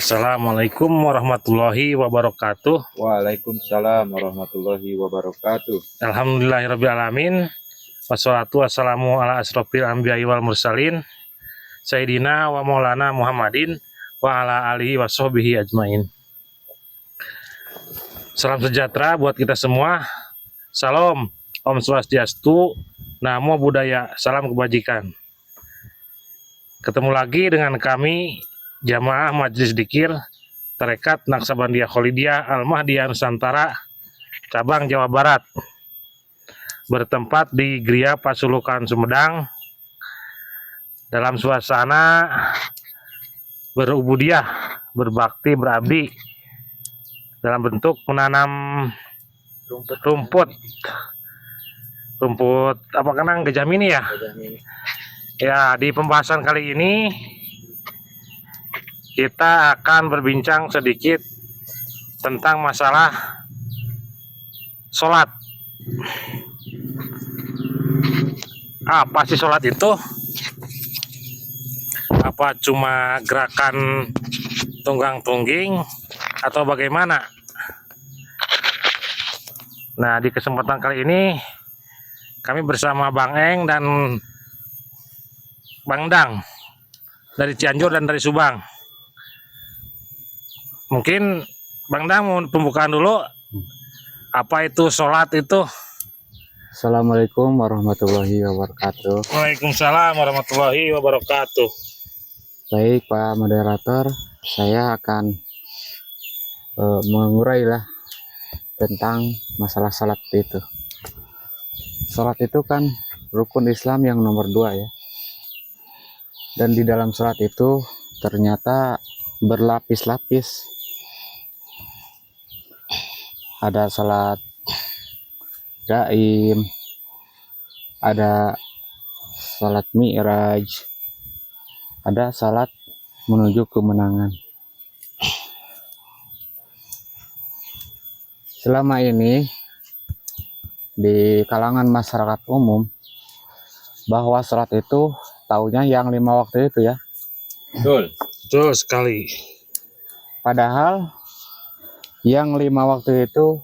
Assalamualaikum warahmatullahi wabarakatuh. Waalaikumsalam warahmatullahi wabarakatuh. Alhamdulillahirrabbilalamin. Wassalatu wassalamu ala asrofil anbiya'i wal mursalin Sayyidina wa maulana Muhammadin wa ala alihi wa sahbihi ajmain. Salam sejahtera buat kita semua. Salam, Om Swastiastu, Namo Buddhaya, salam kebajikan. Ketemu lagi dengan kami Jamaah Majelis Dzikir Tarekat Naksabandia Kholidiyah Al-Mahdiyah Nusantara cabang Jawa Barat, bertempat di Gria Pasulukan Sumedang, dalam suasana berubudiyah, berbakti, berabdi dalam bentuk menanam rumput apa kenang gejamini ya. Ya, di pembahasan kali ini kita akan berbincang sedikit tentang masalah sholat. Apa sih sholat itu? Apa cuma gerakan tunggang-tungging atau bagaimana? Nah, di kesempatan kali ini kami bersama Bang Eng dan Bang Dang dari Cianjur dan dari Subang. Mungkin Bang Dang mau pembukaan dulu. Apa itu sholat itu? Assalamualaikum warahmatullahi wabarakatuh. Waalaikumsalam warahmatullahi wabarakatuh. Baik Pak Moderator, saya akan mengurai lah tentang masalah salat itu. Salat itu kan rukun Islam yang nomor 2 ya. Dan di dalam salat itu ternyata berlapis-lapis. Ada salat gaib, ada salat mi'raj, ada salat menuju kemenangan. Selama ini di kalangan masyarakat umum bahwa salat itu taunya yang 5 waktu itu ya. Betul sekali. Padahal yang 5 waktu itu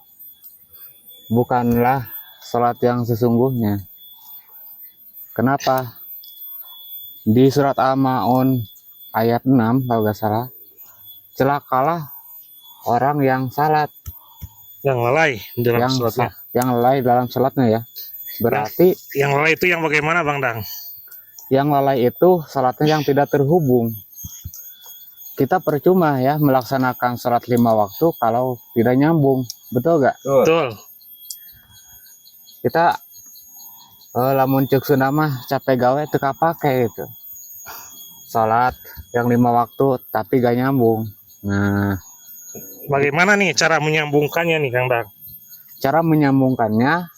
bukanlah salat yang sesungguhnya. Kenapa? Di surat Al-Maun ayat 6 kalau nggak salah, celakalah orang yang salat, Yang lalai dalam sholatnya. yang lalai dalam salatnya ya. Berarti Yang lalai itu yang bagaimana Bang Dang? yang lalai itu salatnya yang tidak terhubung. Kita percuma ya melaksanakan salat 5 waktu kalau tidak nyambung, betul gak? Betul. Kita lamun cek sunamah capek gawe teka pakai itu salat yang 5 waktu tapi gak nyambung. Nah, Bagaimana nih cara menyambungkannya nih Kang Dang? cara menyambungkannya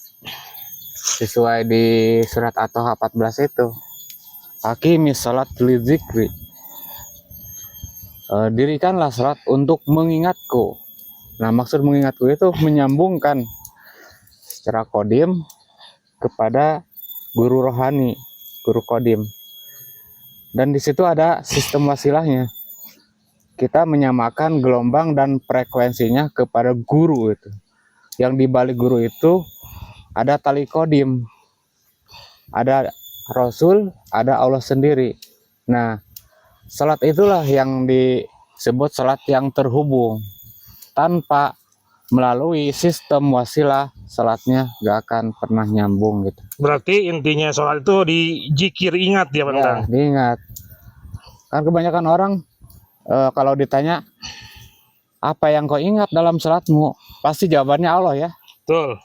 sesuai di surat At-Taha 14 itu, Hakimis salat lidzikri, dirikanlah salat untuk mengingatku. Nah, maksud mengingatku itu menyambungkan secara kodim kepada guru rohani, guru kodim. Dan di situ ada sistem wasilahnya. Kita menyamakan gelombang dan frekuensinya kepada guru itu. Yang di balik guru itu ada tali kodim, ada Rasul, ada Allah sendiri. Nah, salat itulah yang disebut salat yang terhubung. Tanpa melalui sistem wasilah, salatnya gak akan pernah nyambung gitu. Berarti intinya sholat itu dijikir, ingat ya Bang Dang? Ya, diingat. Kan kebanyakan orang kalau ditanya apa yang kau ingat dalam salatmu, pasti jawabannya Allah ya. Betul.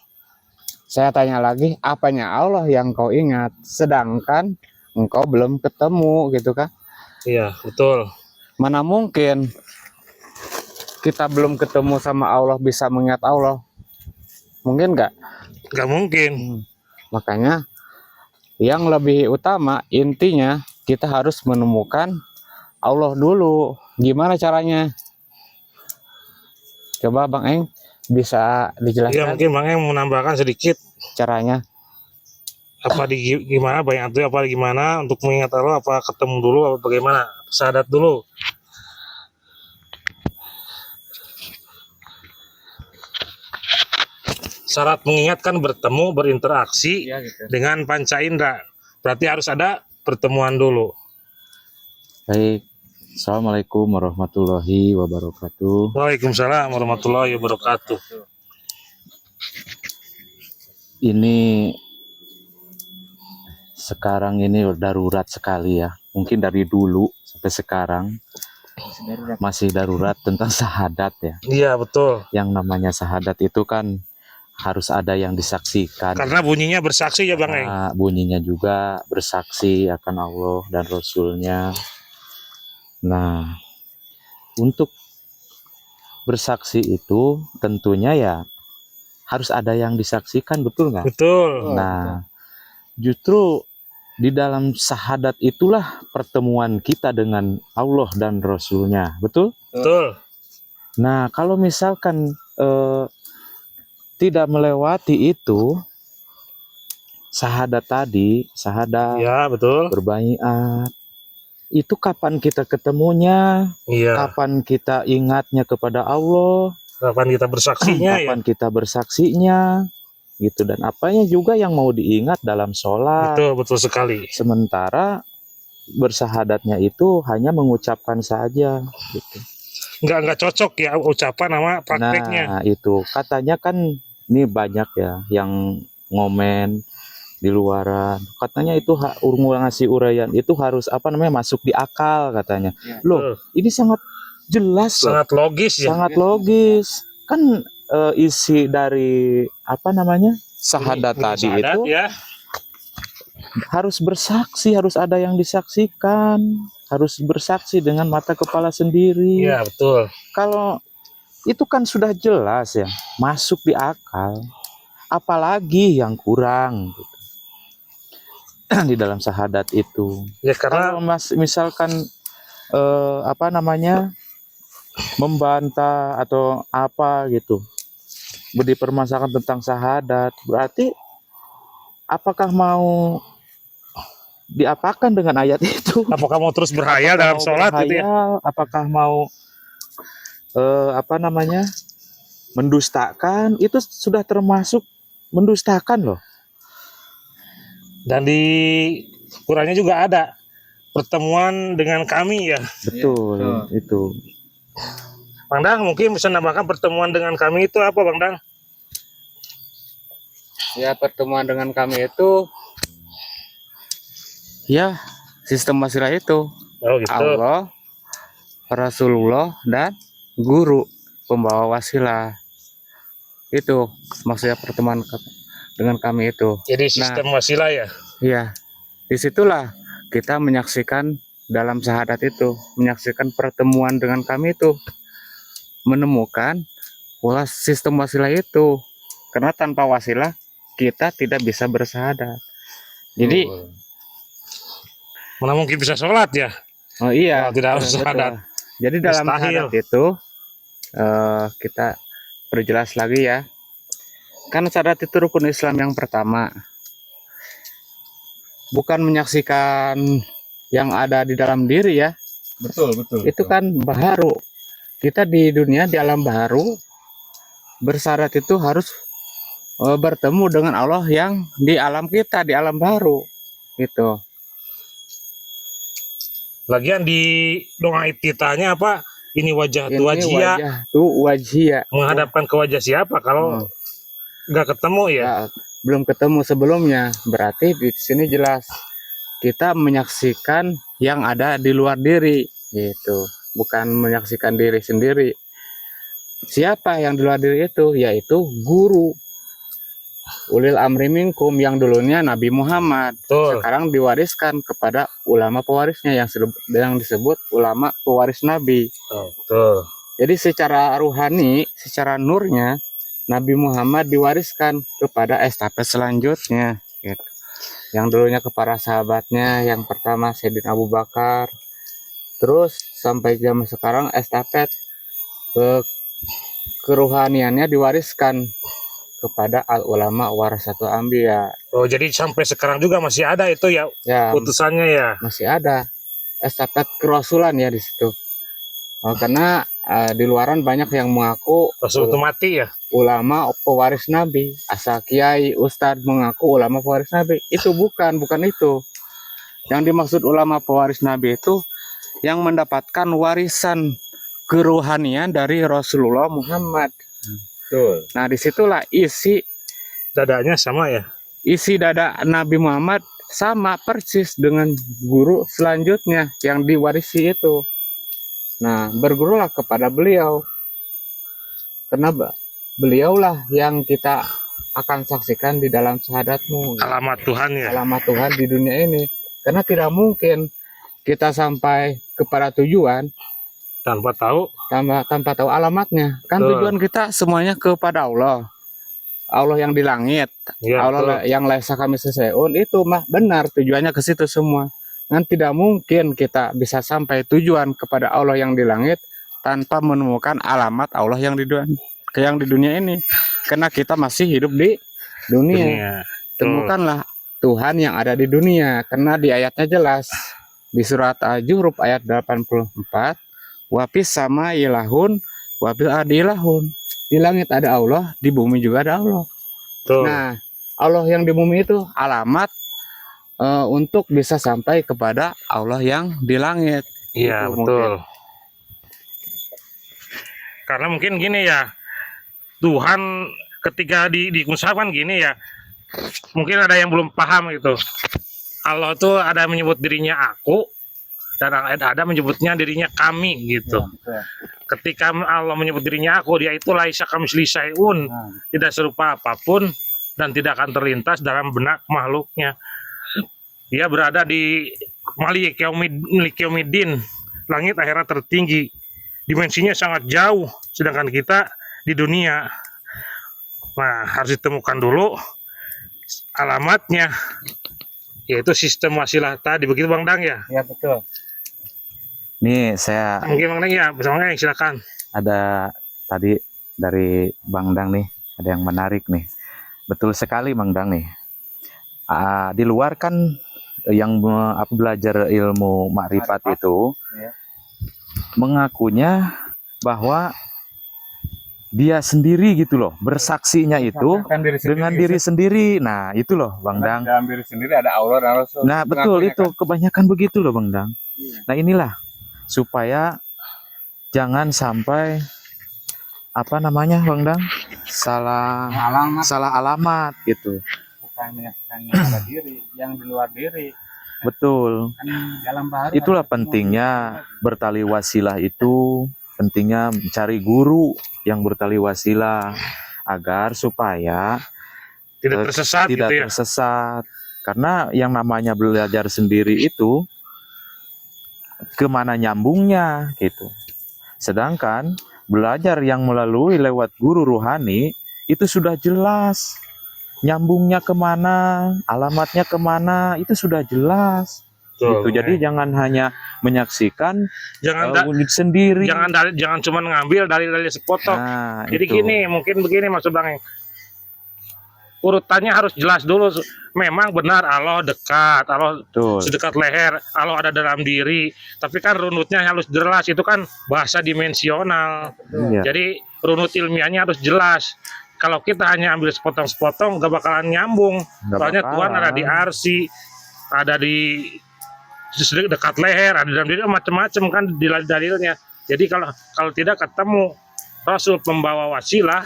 Saya tanya lagi, apanya Allah yang kau ingat, sedangkan engkau belum ketemu gitu kan? Iya, betul. Mana mungkin kita belum ketemu sama Allah bisa mengingat Allah? Mungkin nggak? Gak mungkin. Makanya yang lebih utama intinya kita harus menemukan Allah dulu. Gimana caranya? Coba Bang Eng bisa Ya dijelaskan mungkin Bang yang menambahkan sedikit caranya. apa gimana bayang itu apa gimana untuk mengingat Allah, apa ketemu dulu apa bagaimana? Syahadat dulu. Syarat mengingat kan bertemu, berinteraksi Ya, gitu. dengan panca indera. Berarti harus ada pertemuan dulu. Baik. Assalamualaikum warahmatullahi wabarakatuh. Waalaikumsalam warahmatullahi wabarakatuh. Ini sekarang ini darurat sekali ya. Mungkin dari dulu sampai sekarang masih darurat tentang syahadat ya. Iya betul. Yang namanya syahadat itu kan harus ada yang disaksikan. Karena bunyinya bersaksi ya Bang Eng. Nah, bunyinya juga bersaksi akan Allah dan Rasulnya. Nah, untuk bersaksi itu tentunya ya harus ada yang disaksikan, betul nggak? Betul. Nah, justru di dalam syahadat itulah pertemuan kita dengan Allah dan Rasulnya, betul? Betul. Nah, kalau misalkan tidak melewati itu, syahadat tadi, syahadat, Ya betul. berbaiat, itu kapan kita ketemunya, Iya. kapan kita ingatnya kepada Allah, Kapan kita bersaksinya ya. kapan kita bersaksinya, gitu. Dan apanya juga yang mau diingat dalam sholat. Betul sekali. Sementara bersahadatnya itu hanya mengucapkan saja, gitu. Nggak cocok ya ucapan sama prakteknya. Nah, itu katanya kan ini banyak ya yang ngomen di luaran. Katanya itu ngasih uraian itu harus apa namanya masuk di akal katanya. Loh, ini sangat jelas loh. Sangat logis ya. Sangat logis. Kan isi dari apa namanya? Syahadat Bunyi tadi syahadat itu ya. harus bersaksi, harus ada yang disaksikan, harus bersaksi dengan mata kepala sendiri. Iya betul. Kalau itu kan sudah jelas ya, masuk di akal. Apalagi yang kurang gitu, di dalam syahadat itu. Ya karena Kalau misalkan apa namanya membantah atau apa gitu, dipermasalahkan tentang syahadat, berarti apakah mau diapakan dengan ayat itu? apakah mau terus berhayal Apakah dalam mau sholat gitu ya? berhayal? Apakah mau apa namanya mendustakan? Itu sudah termasuk mendustakan loh. Dan di Qurannya juga ada pertemuan dengan kami ya. Betul, itu. Bang Dang mungkin bisa nambahkan pertemuan dengan kami itu apa Bang Dang? Ya, pertemuan dengan kami itu ya sistem wasilah itu. Oh gitu. Allah, Rasulullah, dan guru pembawa wasilah. Itu maksudnya pertemuan dengan kami itu. Jadi sistem wasilah ya. Ya, disitulah kita menyaksikan dalam syahadat itu, menyaksikan pertemuan dengan kami itu, menemukan pola sistem wasilah itu. Karena tanpa wasilah kita tidak bisa bersyahadat. Jadi, mana mungkin bisa sholat ya? oh iya, Kalau tidak harus betul. syahadat. Jadi dalam Mustahil. syahadat itu kita perjelas lagi ya. Kan syahadat itu rukun Islam yang pertama. Bukan menyaksikan yang ada di dalam diri ya. Betul. Itu kan baharu. Kita di dunia di alam baharu bersyahadat itu harus bertemu dengan Allah yang di alam kita, di alam baru. Gitu. Lagian di doa kitanya apa? Ini wajah tu wajia. Wajah tu wajia. Menghadapkan ke wajah siapa kalau nggak ketemu ya? Ya, belum ketemu sebelumnya. Berarti di sini jelas kita menyaksikan yang ada di luar diri, gitu. Bukan menyaksikan diri sendiri. Siapa yang di luar diri itu? Yaitu guru. Ulil amri minkum yang dulunya Nabi Muhammad. Betul. Sekarang diwariskan kepada ulama pewarisnya yang disebut ulama pewaris Nabi. Betul. Jadi secara ruhani, secara nurnya Nabi Muhammad diwariskan kepada estafet selanjutnya, gitu. Yang dulunya ke para sahabatnya, yang pertama Sayyidina Abu Bakar, terus sampai zaman sekarang estafet keruhaniannya diwariskan kepada al ulama warasatul anbiya. Oh jadi sampai sekarang juga masih ada itu ya, Ya, putusannya ya. masih ada estafet kerasulan ya di situ. Karena di luaran banyak yang mengaku Rasul itu mati ya. ulama pewaris Nabi, asal kiai, ustadz mengaku ulama pewaris Nabi. Itu bukan itu. Yang dimaksud ulama pewaris Nabi itu yang mendapatkan warisan kerohanian dari Rasulullah Muhammad. Betul. Nah, disitulah isi Dadanya sama ya. dada Nabi Muhammad sama persis dengan guru selanjutnya yang diwarisi itu. Nah, bergurulah kepada beliau. Karena beliaulah yang kita akan saksikan di dalam syahadatmu. Alamat Tuhan ya. Alamat Tuhan di dunia ini. Karena tidak mungkin kita sampai kepada tujuan Tanpa tahu. tanpa tahu alamatnya. Kan Betul. tujuan kita semuanya kepada Allah. Allah yang di langit, Ya, Allah yang laisa kami seseun, itu mah benar tujuannya ke situ semua. Kan tidak mungkin kita bisa sampai tujuan kepada Allah yang di langit tanpa menemukan alamat Allah yang di dunia ini. Karena kita masih hidup di dunia. dunia. Temukanlah Tuhan yang ada di dunia. Karena di ayatnya jelas. Di surat Al-Zukhruf ayat 84, wafis sama ilahun, wafil adi ilahun. Di langit ada Allah, di bumi juga ada Allah. Betul. Nah, Allah yang di bumi itu alamat untuk bisa sampai kepada Allah yang di langit. Iya, Itu betul. mungkin. Karena mungkin gini ya, Tuhan ketika diusahakan gini ya, mungkin ada yang belum paham gitu. Allah tuh ada menyebut dirinya aku, dan ada menyebutnya dirinya kami gitu. Ketika Allah menyebut dirinya aku, dia itu laisa kamitslihi syai'un, tidak serupa apapun dan tidak akan terlintas dalam benak makhluknya. Dia berada di Malik Yaumiddin, langit akhirat tertinggi. Dimensinya sangat jauh, sedangkan kita di dunia. Nah, harus ditemukan dulu alamatnya, yaitu sistem wasilah tadi. Begitu Bang Dang ya? Ya betul. Nih saya Mungkin Bang Dang ya, bersama yang silakan. ada tadi dari Bang Dang nih, ada yang menarik nih. Betul sekali Bang Dang nih. Di luar kan yang belajar ilmu makrifat itu Ya. mengakunya bahwa dia sendiri gitu loh, bersaksinya itu Kan dengan diri sendiri. Nah, itu loh Bang Dang. Dalam diri sendiri ada Allah dan Rasul. Nah, betul itu kebanyakan begitu loh Bang Dang. Iya. Nah, inilah supaya jangan sampai apa namanya Bang Dang? Salah alamat gitu. Bukan menyaksikan yang ada diri, yang di luar diri. Betul. Kan dalam bahari Itulah pentingnya bertali wasilah itu, pentingnya mencari guru yang bertali wasilah agar supaya Tidak tersesat tidak gitu ya. tersesat. Karena yang namanya belajar sendiri itu kemana nyambungnya gitu. Sedangkan belajar yang melalui lewat guru rohani itu sudah jelas nyambungnya kemana, alamatnya kemana, itu sudah jelas. Gitu. Jadi jangan hanya menyaksikan unit sendiri. Jangan cuma ngambil dalil-dalil sepotong. Nah, Jadi itu. gini, mungkin begini maksud Bang. Urutannya harus jelas dulu. Memang benar Allah dekat, Allah Betul. sedekat leher, Allah ada dalam diri. Tapi kan runutnya harus jelas, itu kan bahasa dimensional. Iya. Jadi runut ilmiahnya harus jelas. Kalau kita hanya ambil sepotong-sepotong, gak bakalan nyambung. Nggak Soalnya bakalan. Tuhan ada di arsi, ada di dekat leher, ada dalam diri, macam-macam kan dalilnya. Jadi kalau tidak ketemu Rasul pembawa wasilah,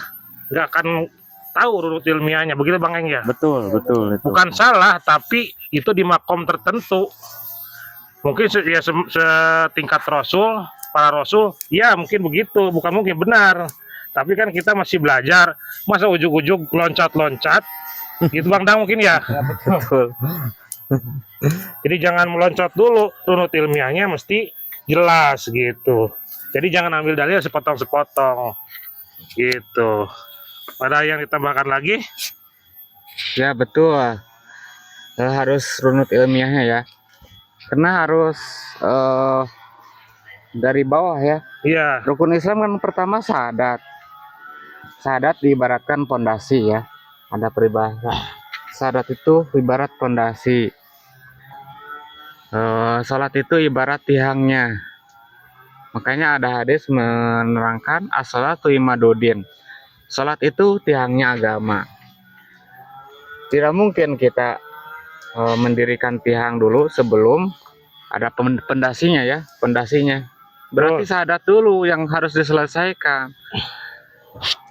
nggak akan tahu runut ilmiahnya. Begitu Bang Eng ya? Betul itu. Bukan salah, tapi itu di makom tertentu. Mungkin ya setingkat Rasul, para Rasul, ya mungkin begitu, bukan mungkin benar. Tapi kan kita masih belajar, masa ujug-ujug loncat-loncat, gitu Bang Dang mungkin ya. Betul. Jadi jangan meloncat dulu, runut ilmiahnya mesti jelas gitu. Jadi jangan ambil dalil sepotong-sepotong, gitu. Ada yang ditambahkan lagi? Ya betul. Harus runut ilmiahnya ya. Karena harus dari bawah ya. Iya. Rukun Islam kan pertama syahadat. Syahadat diibaratkan pondasi ya. Ada peribahasa. Syahadat itu ibarat pondasi. Salat itu ibarat tiangnya. Makanya ada hadis menerangkan as-shalatu imaduddin. Salat itu tiangnya agama. Tidak mungkin kita mendirikan tiang dulu sebelum ada pendasinya ya, pendasinya. Berarti syahadat dulu yang harus diselesaikan.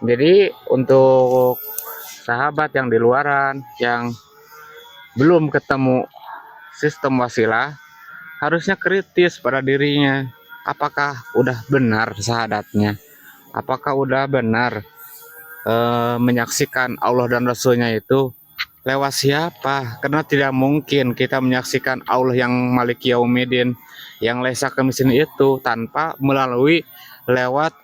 Jadi untuk sahabat yang di luaran yang belum ketemu sistem wasilah, harusnya kritis pada dirinya. Apakah udah benar syahadatnya? Apakah udah benar menyaksikan Allah dan Rasulnya itu lewat siapa? Karena tidak mungkin kita menyaksikan Allah yang Malik Yaumiddin, yang Laisa Kamitslihi itu tanpa melalui lewat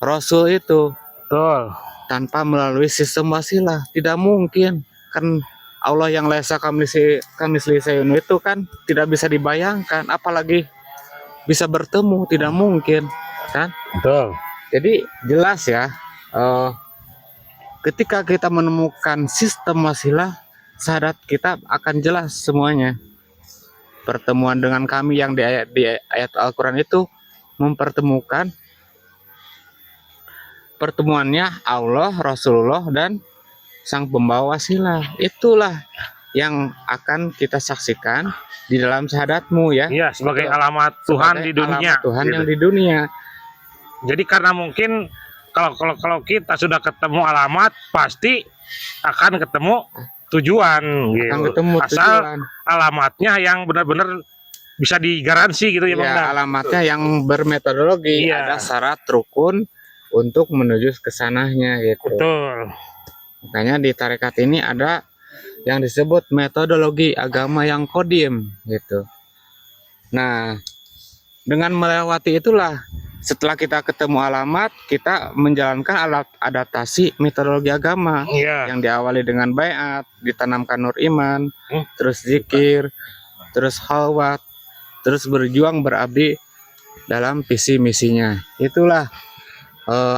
Rasul itu, Betul. tanpa melalui sistem wasilah. Tidak mungkin. Kan Allah yang Laisa Kamitslihi Syai'un itu kan tidak bisa dibayangkan, apalagi bisa bertemu, tidak mungkin kan? Betul. Jadi jelas ya, ketika kita menemukan sistem wasilah, syahadat kita akan jelas semuanya. Pertemuan dengan kami yang di ayat Al-Quran itu mempertemukan pertemuannya Allah, Rasulullah, dan sang pembawa wasilah. Itulah yang akan kita saksikan di dalam syahadatmu ya. Iya, sebagai Betul. alamat Tuhan Sebagai di dunia. alamat Tuhan Gitu. yang di dunia. Jadi karena mungkin kalau kita sudah ketemu alamat, pasti akan ketemu tujuan. Gitu. Akan ketemu Asal tujuan. alamatnya yang benar-benar bisa digaransi gitu ya, Bang. Ya, Dan. alamatnya yang bermetodologi, Iya. ada syarat rukun untuk menuju ke sananya gitu. Betul. Makanya di tarekat ini ada yang disebut metodologi agama yang kodim gitu. Nah, dengan melewati itulah, setelah kita ketemu alamat, kita menjalankan alat adaptasi metodologi agama Iya. yang diawali dengan baiat, ditanamkan nur iman, Hmm. terus zikir, terus khalwat, terus berjuang berabdi dalam visi misinya. Itulah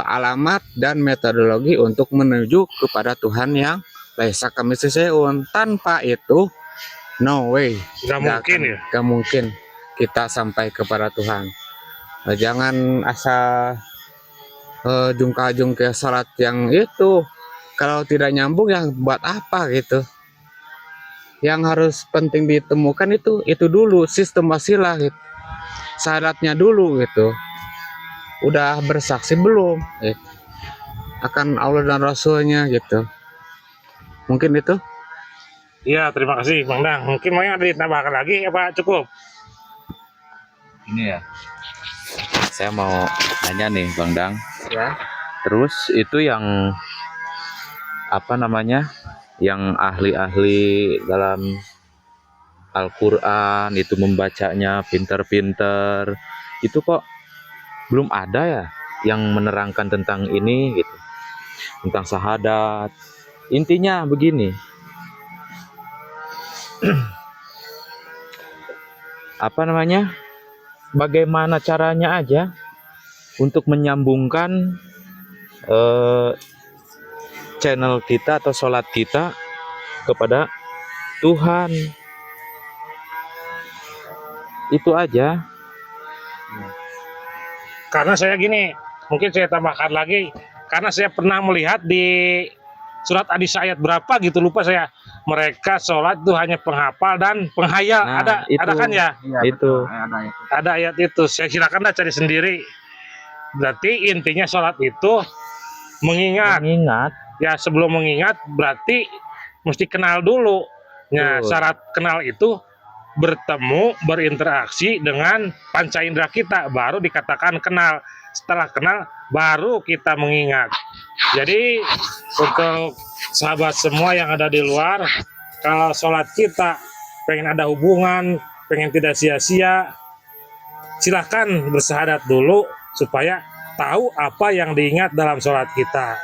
alamat dan metodologi untuk menuju kepada Tuhan yang Laisa Kamitslihi Syai'un. Tanpa itu no way, Nggak mungkin ya. gak mungkin kita sampai kepada Tuhan. Jangan asal jungkah-jungkih salat yang itu, kalau tidak nyambung ya buat apa gitu. Yang harus penting ditemukan itu dulu sistem wasilah gitu. Syaratnya dulu gitu. Udah bersaksi belum gitu, akan Allah dan Rasulnya gitu. Mungkin itu. Iya, terima kasih Bang Dang. Mungkin mau ada ditambahkan lagi apa cukup? Ini ya. Saya mau nanya nih Bang Dang. Ya. Terus itu yang apa namanya? Yang ahli-ahli dalam Al-Qur'an itu membacanya pinter-pinter. Itu kok belum ada ya yang menerangkan tentang ini gitu. Tentang syahadat. Intinya begini. Apa namanya? Bagaimana caranya aja untuk menyambungkan channel kita atau sholat kita kepada Tuhan. Itu aja. Karena saya gini, mungkin saya tambahkan lagi, karena saya pernah melihat di surat An-Nisa ayat berapa gitu, lupa saya. Mereka sholat itu hanya penghafal dan penghayal. Nah, itu. ada kan ya? Itu. Ada ayat itu. Saya silakan dah cari sendiri. Berarti intinya sholat itu mengingat. Mengingat. Ya sebelum mengingat berarti mesti kenal dulu. Nah, Betul. syarat kenal itu bertemu, berinteraksi dengan panca indera kita, baru dikatakan kenal. Setelah kenal, baru kita mengingat. Jadi untuk sahabat semua yang ada di luar, kalau sholat kita pengen ada hubungan, pengen tidak sia-sia, silahkan bersyahadat dulu supaya tahu apa yang diingat dalam sholat kita.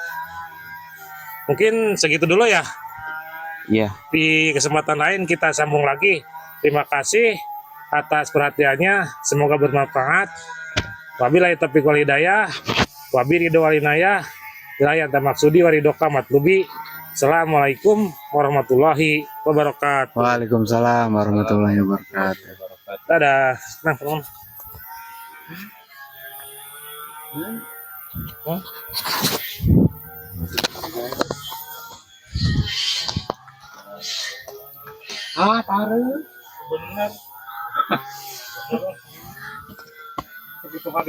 Mungkin segitu dulu ya. Iya. Di kesempatan lain kita sambung lagi. Terima kasih atas perhatiannya. Semoga bermanfaat. Wabillahi taufiq wal hidayah. Wabiridho walinayah. Wilayah tamaksudi waridoka matlubi. Assalamualaikum warahmatullahi wabarakatuh. Waalaikumsalam warahmatullahi wabarakatuh. Dadah. Nah, teman. Ah, taruh. Bener. Begitu